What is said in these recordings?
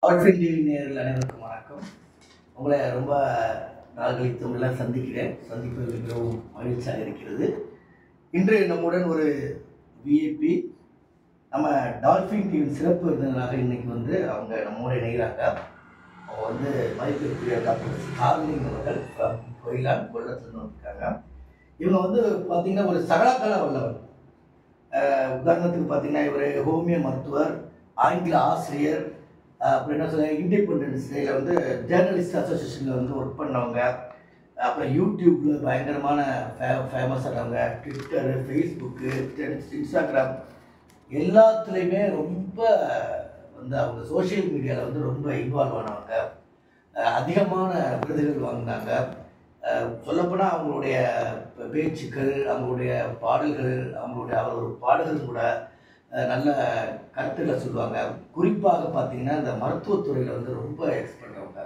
Dolphin TV நேயர்கள் அனைவருக்கும் வணக்கம். உங்களை ரொம்ப நாள் கழித்து உங்களெல்லாம் சந்திப்பதில் மிகவும் மகிழ்ச்சியாக இருக்கிறது. இன்று நம்முடன் ஒரு விஐபி நம்ம டால்ஃபின் டிவியின் சிறப்பு விருந்தினராக இன்னைக்கு அவங்க நம்மோட இணைகிறாங்க. அவங்க மதிப்பிற்குரிய டாக்டர் ஸ்டார்லிங் அவர்கள் கோயிலான் கொல்லத்தில் வந்திருக்காங்க. இவங்க பார்த்தீங்கன்னா ஒரு சகலகலா வல்லவர். உதாரணத்துக்கு பார்த்தீங்கன்னா இவர் ஹோமியோ மருத்துவர், ஆங்கில ஆசிரியர், அப்புறம் என்ன சொல்ல இண்டிபெண்டன்ஸ் டேயில் ஜேர்னலிஸ்ட் அசோசியேஷனில் ஒர்க் பண்ணவங்க. அப்புறம் யூடியூப்பில் பயங்கரமான ஃபேமஸ் ஆனவங்க. ட்விட்டரு, ஃபேஸ்புக்கு, இன்ஸ்டாகிராம் எல்லாத்துலேயுமே ரொம்ப அவங்க சோஷியல் மீடியாவில் ரொம்ப இன்வால்வ் ஆனவங்க. அதிகமான விருதுகள் வாங்கினாங்க. சொல்லப்போனால் அவங்களுடைய பேச்சுக்கள், அவங்களுடைய பாடல்கள், அவர் ஒரு பாடல்கள் கூட நல்ல கருத்துக்களை சொல்லுவாங்க. குறிப்பாக பார்த்தீங்கன்னா இந்த மருத்துவத்துறையில் ரொம்ப எக்ஸ்பர்ட் அவங்க.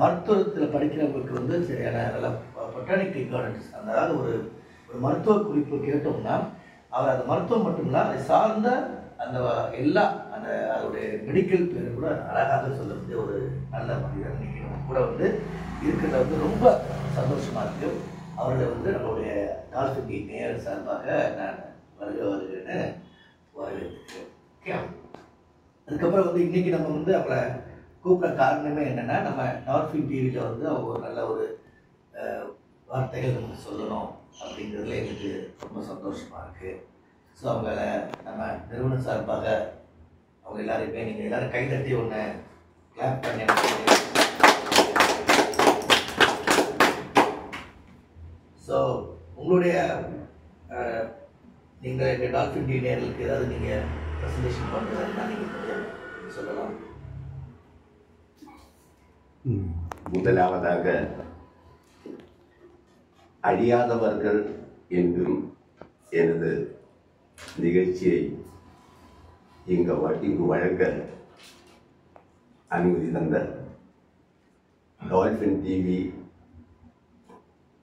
மருத்துவத்தில் படிக்கிறவங்களுக்கு சரியான நல்ல பொட்டானிக்கல் கார்டன்ஸ், அதாவது ஒரு மருத்துவ குறிப்பு கேட்டோம்னா அவர் அந்த மருத்துவம் மட்டும் இல்லை, அதை சார்ந்த அந்த அதோடைய மெடிக்கல் பேர் கூட அழகாக சொல்லக்கூடிய ஒரு நல்ல மனிதர் நினைக்கிறோம் கூட இருக்கிறது ரொம்ப சந்தோஷமாக இருக்குது. அவர்களை நம்மளுடைய டால்ஃபின் டிவி நேயர் சார்பாக நான் வருகிறேன்னு வரவேற்கிறேன். ஓகே, அதுக்கப்புறம் இன்றைக்கி நம்ம அவங்கள கூப்பிட காரணமே என்னென்னா, நம்ம டால்ஃபின் டிவியில் அவங்க ஒரு நல்ல ஒரு வார்த்தைகள் நம்ம சொல்லணும் அப்படிங்கிறதுல எனக்கு ரொம்ப சந்தோஷமாக இருக்குது. ஸோ அவங்கள நம்ம நிறுவனம் சார்பாக அவங்க எல்லாரையுமே நீங்கள் எல்லோரும் கைதட்டி ஒன்று கிளாப் பண்ணி. ஸோ உங்களுடைய நீங்கள் எங்கள் டால்ஃபின் டிவி நேயர்களுக்கு ஏதாவது நீங்கள் ப்ரெசன்டேஷன் பண்ணுறதுனா நீங்கள் சொல்லலாம். முதலாவதாக அழியாதவர்கள் என்றும் எனது நிகழ்ச்சியை இங்கு வழங்க அனுமதி தந்த டால்ஃபின் டிவி,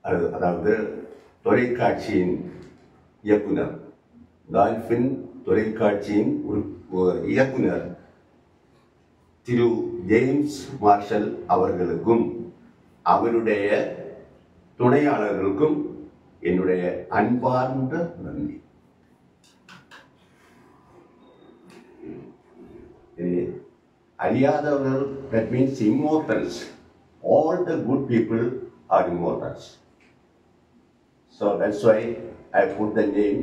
அதாவது தொலைக்காட்சியின் இயக்குனர், டால்ஃபின் தொலைக்காட்சியின் இயக்குனர் திரு ஜேம்ஸ் மார்ஷல் அவர்களுக்கும் அவருடைய துணையாளர்களுக்கும் என்னுடைய அன்பார்ந்த நன்றி. அழியாதவர்கள், that means immortals. All the good people are immortals. So that's why I put the name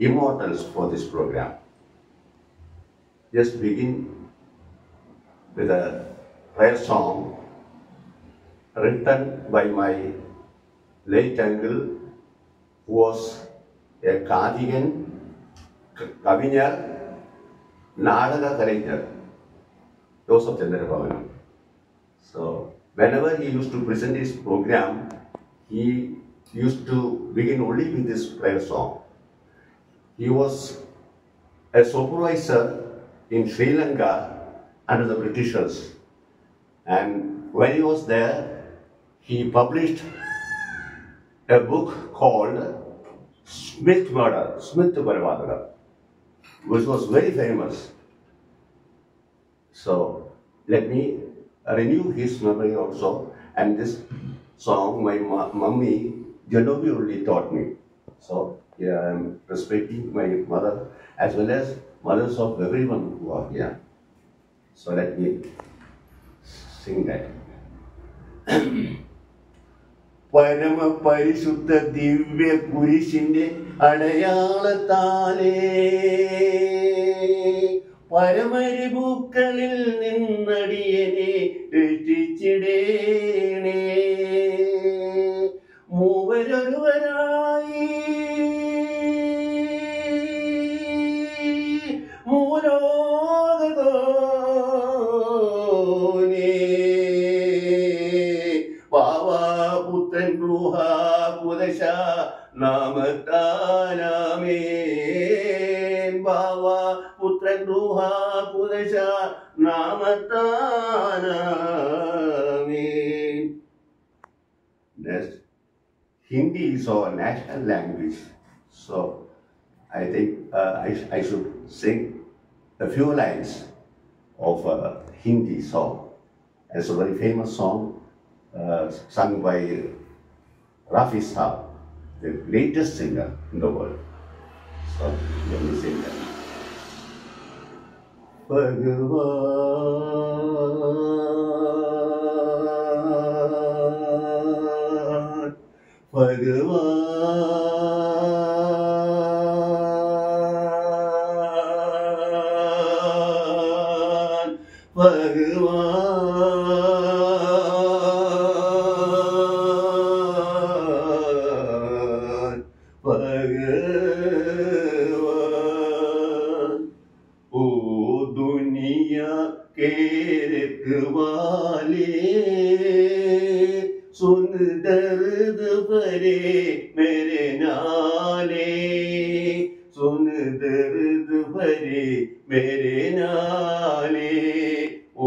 Immortals for this program. Just begin with a prayer song written by my late uncle, who was a Kadigan, Kavinyar, Nadaga Kalaignar, Joseph Chandrabhavan. So whenever he used to present his program, he used to begin only with this prayer song. He was a supervisor in Sri Lanka under the Britishers, and when he was there, he published a book called Smith Parvadaka, which was very famous. So let me renew his memory also, and this song my mummy Genovi only taught me. So here I am respecting my mother as well as mothers of everyone who are here. So let me sing that. പരമ പരിശുദ്ധ ദിവ്യ കുരിശിന്റെ അടയാളത്താലേ പരമരിപൂക്കളിൽ നിന്നടിയനെ രക്ഷിച്ചിടേണേ. മൂവരൊരുവരായി പുത്രൻ റൂഹ കുദശ നാമത്താലാമേൻ. ബാവ പുത്രൻ റൂഹ കുദശ നാമത്താലാമേൻ. Hindi is our national language, so I think I should sing a few lines of a Hindi song. It's a very famous song sung by Rafi Saab, the greatest singer in the world. So let me sing that. Bhagavan, Bhagavan, Bhagavan, Bhagavan. O दुनिया के रखवाले सुन दर्द भरे मेरे नाले, सुन दर्द भरे मेरे नाले। ओ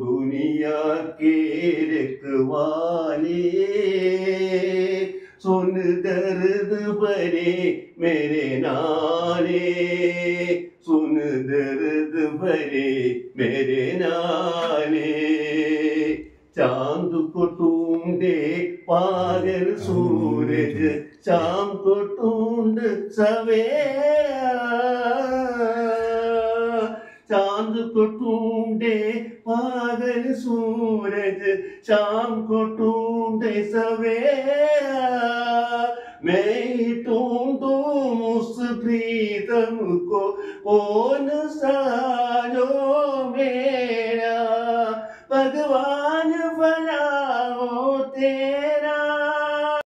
दुनिया के रखवाले सुन दर्द भरे मेरे नाले, सुन दर्द भरे मेरे नाले। चांद को ढूंढे पागल सूरज, शाम को ढूंढ सवेरा। चांद को ढूंढे पागल सूरज, शाम को ढूंढे सवेरा। मैं ही ढूंढूं उस प्रीतम को, कौन सा जो मेरा। भगवान